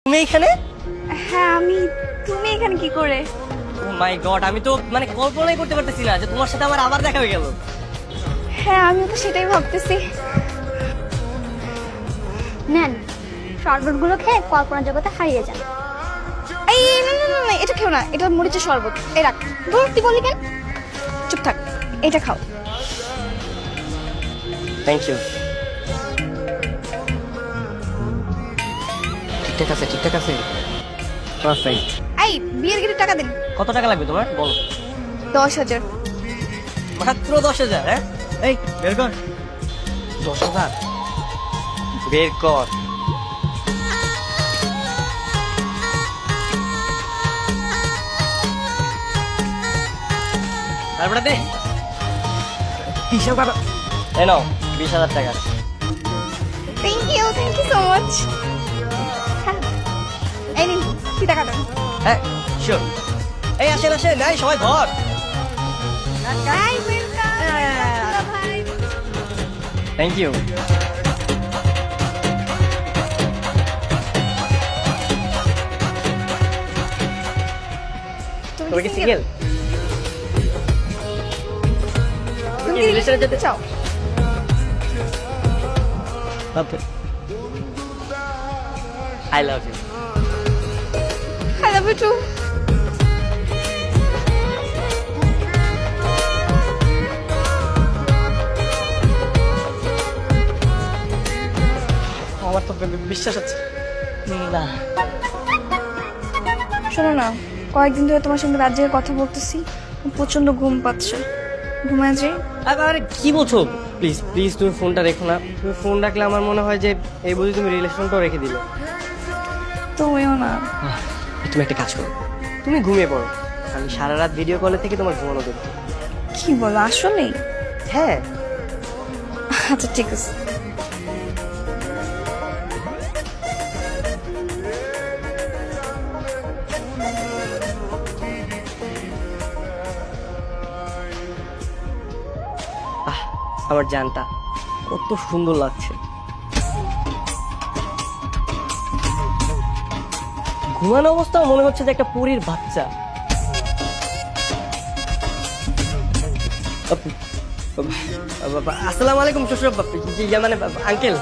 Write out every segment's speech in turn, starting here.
তুমি এখানে? হ্যাঁ আমি। তুমি এখানে কি করে? ও মাই গড, আমি তো মানে কল্পনাই করতে পারতেছি না যে তোমার সাথে আমার আবার দেখা হয়ে গেল। হ্যাঁ আমি তো সেটাই ভাবতেছি। নেন, শরবতগুলো খেয়ে কল্পনা জগতে হারিয়ে যান। এই না না না না, এটা খেও না, এটা মরিচের শরবত। এই রাখ। ধর, তুই বললি কেন? চুপ থাক, এটা খাও। Thank you. ঠিকঠাক আছে, ঠিকঠাক আছে। পারফেক্ট। এই বিয়ের গিয়ে টাকা দিন। কত টাকা লাগবে তোমার বলো? 10,000। মাত্র 10,000? হ্যাঁ, এই বের কর। 10,000 বের কর। তারপরে দে হিসাব কর। এই নাও 20,000 টাকা। Thank you so much. এই নিন, তুই টাকা দেন। হ্যাঁ শিওর। এই আসেন আসেন, নাই সবাই ঘর। হাই ওয়েলকাম ভাই। Thank you. তুমি কি সিঙ্গেল? তুমি কি রিলেশনে যেতে চাও? I love you. I love you too. আমার তো বিশ্বাস আছে না। শোনো না, কয়েকদিন ধরে তোমার সঙ্গে রাত জেগে কথা বলতেছি, প্রচন্ড ঘুম পাচ্ছে। ঘুমায় যাই। আরে কি বলছো? প্লিজ প্লিজ তুমি ফোনটা রেখো না। তুমি ফোন রাখলে আমার মনে হয় যে এই বুঝি তুমি রিলেশনটাও রেখে দিলে। তুমিও না। তুমি একটা কাজ করো, তুমি ঘুমিয়ে পড়ো, আমি সারা রাত ভিডিও কলে থেকে তোমার ঘুমানো দেখবো। কি বলো আসলেই? হ্যাঁ। আচ্ছা ঠিক আছে। আমার জানটা কত সুন্দর লাগছে। ঘুমানো অবস্থাও মনে হচ্ছে যে একটা পরীর বাচ্চা। আসসালামু আলাইকুম শ্বশুর মানে আঙ্কেল।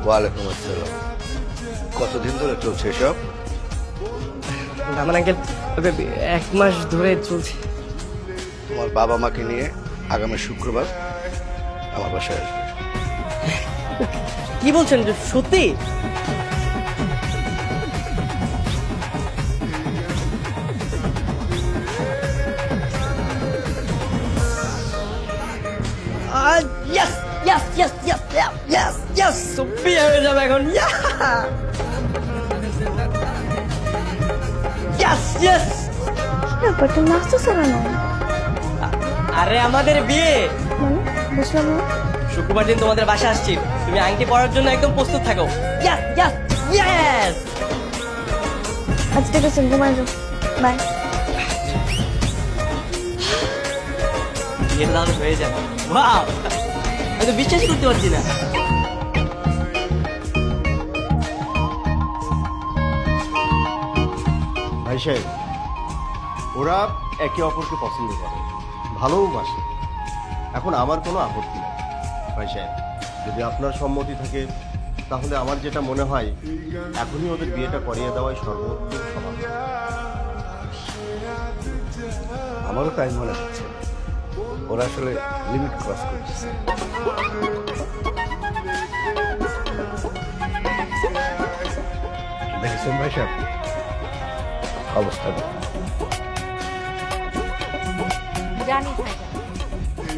ওয়ালাইকুম আসসালাম। কতদিন ধরে চলছে এসব? আমার আঙ্কেল 1 মাস ধরে চলছে। তোমার বাবা মাকে নিয়ে আগামী শুক্রবার আমার বাসায় আসবে। কি বলছেন, সত্যি? Yes, yes, yes, yes, yes, yes, yes. বিয়ে হয়ে যাবে এখন। Yes, yes. ব্যাপারটা নাচতেছো কেন? আরে আমাদের বিয়ে মানে বুঝলাম না। শুক্রবার দিন তোমাদের বাসায় আসছি, তুমি আংটি পরার জন্য একদম প্রস্তুত থাকো। Yes, yes, yes. আচ্ছা ঠিক আছে, ঘুমায় যাও। বাই। বিয়ের দাম হয়ে যাবে। Wow! আমি তো বিশ্বাস করতে পারছি না। ভাই সাহেব, ওরা একে অপরকে পছন্দ করে, ভালোবাসে। এখন আমার কোনো আপত্তি নেই ভাই সাহেব, যদি আপনার সম্মতি থাকে তাহলে আমার যেটা মনে হয় এখনই ওদের বিয়েটা করিয়ে দেওয়াই সর্বোত্তম সমাধান। আমারও তাই মনে হচ্ছে, ওরা আসলে লিমিট ক্রস করতেছে। দেখেছেন ভাই সাহেব অবস্থা? জানি ভাইজান,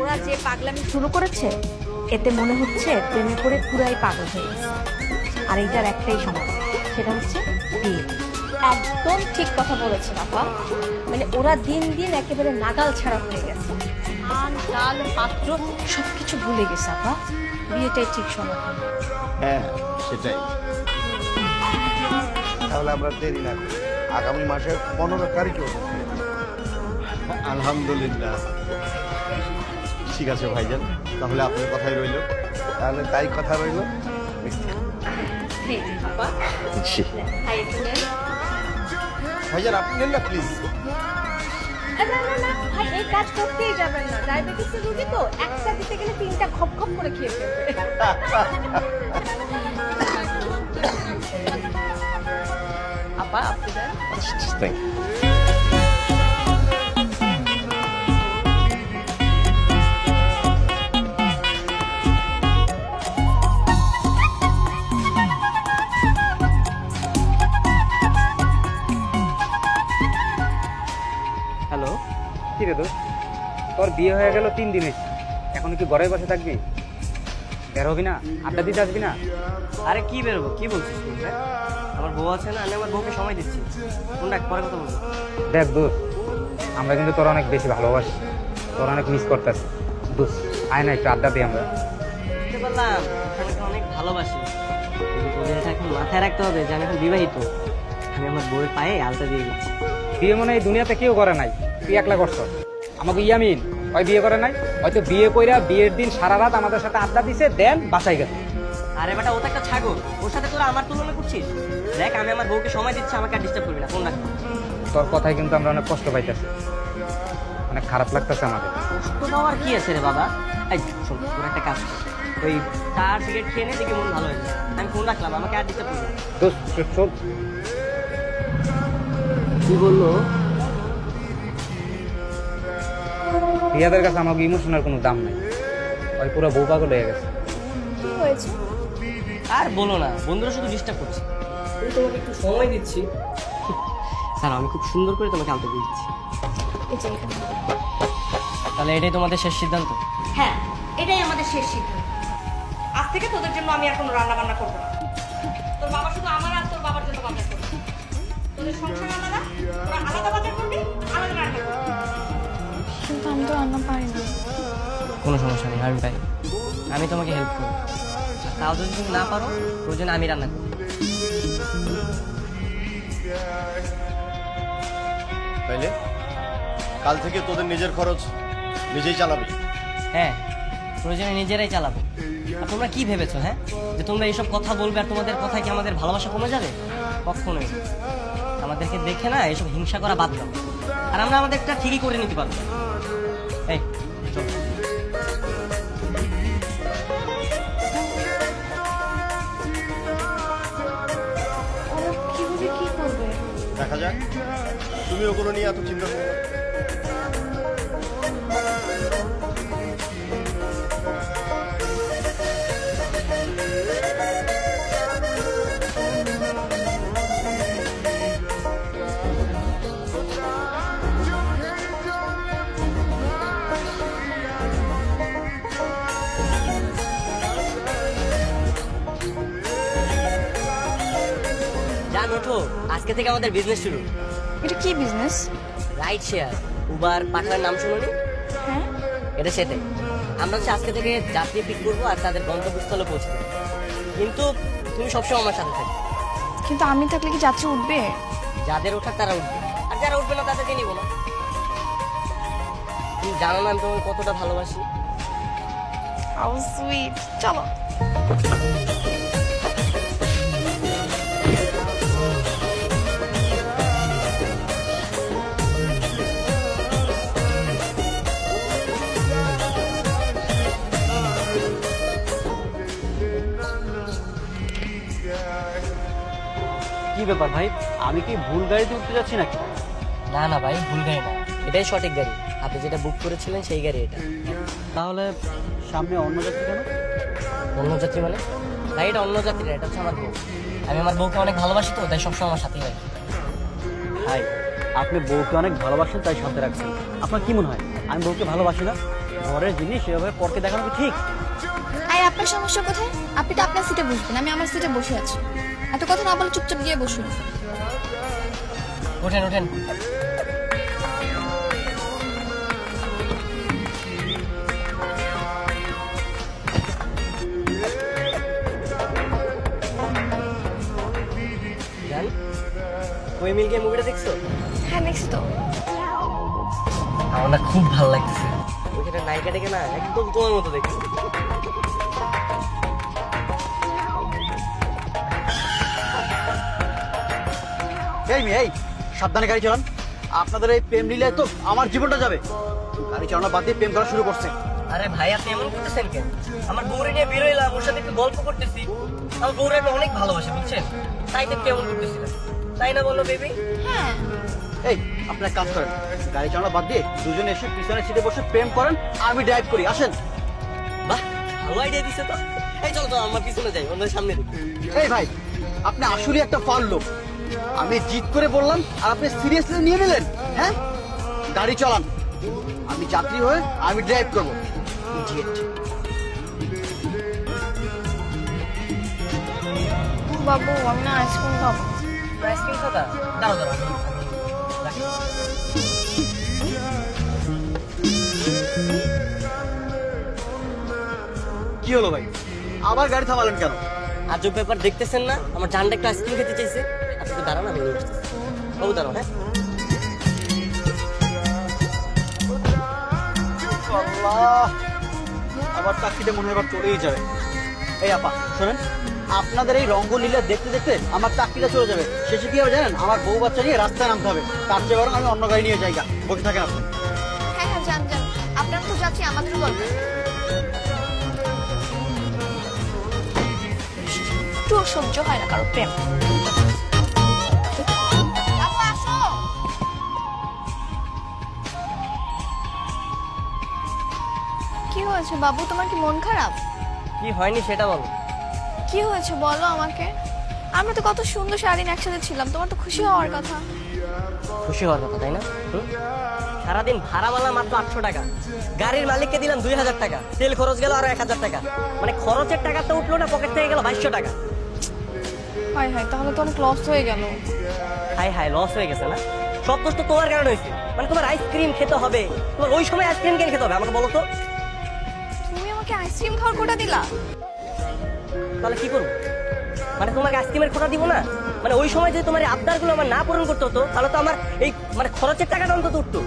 ওরা যে পাগলামি শুরু করেছে এতে মনে হচ্ছে প্রেমে করে পুরাই পাগল হয়ে গেছে। আর এইটার একটাই সমাধান, সেটা হচ্ছে বিয়ে। একদম ঠিক কথা বলেছেন আপা। মানে ওরা দিন দিন একেবারে নাগাল ছাড়া হয়ে গেছে, আন কাল পাত্র সবকিছু ভুলে গেছে আপা। বিয়েটাই ঠিক সমাধান। হ্যাঁ সেটাই। তাহলে আমরা দেরি না করি, আগামী মাসের 15 তারিখে ওদের বিয়ে। আলহামদুলিল্লাহ। ঠিক আছে ভাইজান, তাহলে আপনার কথাই রইল। তাহলে তাই কথা রইল। আপা জি। খাইয়ে ভাইজান আপনি নেন না প্লিজ। না না না ভাই, এই কাজ করতেই যাবেন না। ডায়াবেটিসের রোগী তো একটা দিতে গেলে তিনটা খপ খপ করে খেয়ে ফেলবে। আপা আপনি যান। Thank you. হ্যালো, কি রে দোস্ত, তোর বিয়ে হয়ে গেল 3 দিন হয়েছে, এখন কি ঘরে বসে থাকবি? বের হবি না? আড্ডা দিতে আসবি না? আরে কি বেরোবো, কি বলছিস তুই? হ্যাঁ, আমার বউ আছে না, আমি আমার বউকে সময় দিচ্ছি। ফোন রাখ, পরে কথা বলবো। দেখ দোস্ত, আমরা কিন্তু তোর অনেক বেশি ভালোবাসি, তোর অনেক মিস করতেছি। দোস্ত আয় না, একটু আড্ডা দিই আমরা। বুঝতে পারলাম তোমাকে অনেক ভালোবাসি, কিন্তু তোদের এটা এখন মাথায় রাখতে হবে যে আমি এখন বিবাহিত। আমি আমার বউয়ের পায়ে আলতা দিয়ে দিচ্ছি। বিয়ে মনে হয় এই দুনিয়াতে কেউ করে নাই, তুই একলা করছ। আমাকে ইয়ামিন ওই বিয়ে করে নাই, হয়তো বিয়ে কইরা বিয়ের দিন সারা রাত আমাদের সাথে আড্ডা দিছে, দেন বাসায় গেছে। আরে বেটা, ও তো একটা ছাগল, ওর সাথে তোরা আমার তুলনা করছিস? দেখ, আমি আমার বউকে সময় দিচ্ছি, আমাকে আর ডিস্টার্ব করবি না, ফোন রাখ। তোর কথায় কিন্তু আমরা অনেক কষ্ট পাইতেছি, অনেক খারাপ লাগতেছে আমাদের। তো বাবার কি আছে রে বাবা? এই শোন, তোর একটা কাজ কর, ওই চার সিগারেট খেয়ে নে, দেখি মন ভালো হয়ে যায়। আমি ফোন রাখলাম, আমাকে আর ডিস্টার্ব করবি না। দোস্ত চল। কি বললো? রিয়াদের কাছে আমাকে ইমোশনের কোনো দাম নাই, ওই পুরো বউ পাগল হয়ে গেছে। কি হয়েছে? আর বলো না, বন্ধুরা শুধু ডিস্টার্ব করছে। আমি তোমাকে একটু সময় দিচ্ছি। স্যার, আমি খুব সুন্দর করে তোমাকে আলতে দিয়ে দিচ্ছি। এই যে এখানে। তাহলে এটাই তোমাদের শেষ সিদ্ধান্ত? হ্যাঁ, এটাই আমাদের শেষ সিদ্ধান্ত। আজ থেকে তোদের জন্য আমি আর কোনো রান্না বান্না করবো না। তোর বাবা শুধু আমার আর তোর বাবার জন্য বাজার করবে। তোদের সংসার আলাদা, তোরা আলাদা বাজার করবি, আলাদা রান্না করবি। কিন্তু আমি তো রান্না পারি না। কোনো সমস্যা নেই হারুন ভাই, আমি তোমাকে হেল্প করবো। আর তাও যদি তুমি না পারো, ওই জন্য আমি রান্না করবো। তাইলে কাল থেকে তোদের নিজের খরচ নিজেই চালাবি। হ্যাঁ, প্রয়োজনে নিজেরাই চালাবো। আর তোমরা কি ভেবেছো, হ্যাঁ, যে তোমরা এইসব কথা বলবে আর তোমাদের কথায় কি আমাদের ভালোবাসা কমে যাবে? কখনোই না। আমাদেরকে দেখে না এইসব হিংসা করা বাদ দাও, আর আমরা আমাদেরটা ঠিকই করে নিতে পারবো। এই চলো। ওরা কি বুঝে কি করবে? দেখা যাক, তুমিও কোনো নিয়ে এত চিন্তা করো না। জান ওঠো, আজকে থেকে আমাদের বিজনেস শুরু। এটা কি বিজনেস? রাইড শেয়ার, উবার, পাঠানোর নাম শুনোনি? হ্যাঁ, এটা সেটাই। আমরা হচ্ছে আজকে থেকে যাত্রী পিক করবো আর তাদের গন্তব্যস্থলে পৌঁছে দেবো। কিন্তু তুমি সবসময় আমার সাথে থাকবে। কিন্তু আমি থাকলে কি যাত্রী উঠবে? যাদের ওঠার তারা উঠবে, আর যারা উঠবে না তাদেরকে নিবো না। তুমি জানো না আমি তোমাকে কতটা ভালোবাসি। How sweet. চলো। কি ব্যাপার ভাই, আমি কি ভুল গাড়িতে উঠতে যাচ্ছি নাকি? না না ভাই, ভুল গাড়ি না, এটাই সঠিক গাড়ি। আপনি যেটা বুক করেছিলেন সেই গাড়ি এটা। তাহলে সামনে অন্য যাত্রী কেন? অন্য যাত্রী মানে? ভাই এটা অন্য যাত্রী না, এটা হচ্ছে আমার বউ। আমি আমার বউকে অনেক ভালোবাসি, তো তাই সবসময় আমার সাথেই রাখি। ভাই, আপনি বউকে অনেক ভালোবাসেন তাই সাথে রাখছেন। আপনার কি মনে হয় আমি বউকে ভালোবাসি না? ঘরের জিনিস সেভাবে পরকে দেখানো কি ঠিক? আর আপনার সমস্যা কোথায়? আপনি তো আপনার সিটে বসবেন, আমি আমার সিটে বসে আছি। এত কথা না বলে চুপচাপ গিয়ে বসুন। ওঠেন ওঠেন। জান, ওই মিল গিয়ে মুভিটা দেখছো? হ্যাঁ, দেখছি তো। আমার না খুব ভালো লাগতেছে। ওইখানে নায়িকা ডেকে না একদম তোমার মতো দেখতে। এই সাবধানে গাড়ি চালান। আপনাদের এই প্রেম লীলায় তো আমার জীবনটা যাবে। গাড়ি চালানো বাদ দিয়ে প্রেম করা শুরু করছে। আরে ভাই আপনি এমন করতেছেন কেন? আমার বউরে নিয়ে বেরোইলাম, ওর সাথে একটু গল্প করতেছি। আমার বউরে আমি অনেক ভালোবাসি, বুঝছেন? তাই তো কেমন করতেছিলাম, তাই না বললো বেবি? হ্যাঁ এই আপনি এক কাজ করেন, গাড়ি চালানো বাদ দিয়ে দুজনে এসে পিছনে সিটে বসে প্রেম করেন, আমি ড্রাইভ করি। আসেন। বাহ, ভালো আইডিয়া দিছে তো। এই চলো তো আমরা পিছনে যাই, ওদের সামনে দেখি। এই ভাই, আপনি আসলে একটা ফাল লোক। আমি জিদ করে বললাম আর আপনি সিরিয়াসলি নিয়ে নিলেন। হ্যাঁ, গাড়ি চালান, আমি যাত্রী হয়ে আমি ড্রাইভ করবো। ইডিয়েট। বাবু আমি না আইসক্রিম খাবো। আইসক্রিম খাতা? দাঁড়াও দাঁড়াও, রাখি। কি হলো ভাই, আবার গাড়ি থামালেন কেন? আজব ব্যাপার দেখতেছেন না? আমার জানটা একটু আইসক্রিম খেতে চাইছে। আপনি তো দাঁড়ান, আমি নিয়ে আসতেছি। বাবু দাঁড়াও, হ্যাঁ? আল্লাহ, আবার চাকরিটা মনে হয় এবার চলেই যাবে। এই আপা শোনেন, আপনাদের এই রঙ্গলীলা দেখতে দেখতে আমার চাকরিটা চলে যাবে। শেষে কি হবে জানেন? আমার বউ বাচ্চা নিয়ে রাস্তায় নামতে হবে। তার চেয়ে বরং আমি অন্য গাড়ি নিয়ে যাই। বসে থাকেন আপনি। হ্যাঁ হ্যাঁ যান যান, আপনারা তো যাচ্ছি, আমাদেরও দরকার। একটু সহ্য হয় না কারো প্রেম। বাবু আসো। কি হয়েছে বাবু, তোমার কি মন খারাপ? কি হয়নি সেটা বলো। কি হয়েছে বলো আমাকে। আমরা তো কত সুন্দর সারাদিন একসাথে ছিলাম, তোমার তো খুশি হওয়ার কথা। খুশি হওয়ার কথা, তাই না? হুম? সারাদিন ভাড়াওয়ালা মাত্র 800 টাকা, গাড়ির মালিককে দিলাম 2000 টাকা, তেল খরচ গেল আরো 1000 টাকা, মানে খরচের টাকা তো উঠলো না, পকেট থেকে গেল 2200 টাকা। হায় হায়, তাহলে তো অনেক লস হয়ে গেল। হাই হাই, লস হয়ে গেছে না? সব দোষ তো তোমার কারণে হয়েছে। মানে তোমার আইসক্রিম খেতে হবে, তোমার ওই সময় আইসক্রিম কেন খেতে হবে আমাকে বলো তো? তুমি আমাকে আইসক্রিম খাওয়ার কোটা দিলা? তাহলে কি করবো? মানে তোমাকে আইসক্রিমের খোটা দিব না? মানে ওই সময় যদি তোমার এই আবদারগুলো আমার না পূরণ করতে হতো, তাহলে তো আমার এই মানে খরচের টাকাটা অন্তত উঠতো।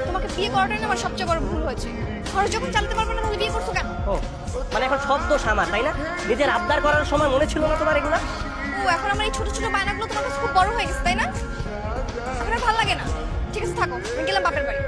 তোমাকে বিয়ে করাটাই না আমার সবচেয়ে বড় ভুল হয়েছে। খরচ যখন চালাতে পারবে না তাহলে বিয়ে করছো কেন? ও, মানে এখন সব দোষ আমার, তাই না? নিজের আবদার করার সময় মনে ছিল না তোমার এগুলা? ও এখন আমার এই ছোট ছোট বায়নাগুলো তোমার কাছে খুব বড় হয়ে গেছে, তাই না? এখন আর ভালো লাগে না। ঠিক আছে থাকো, আমি গেলাম বাপের বাড়ি।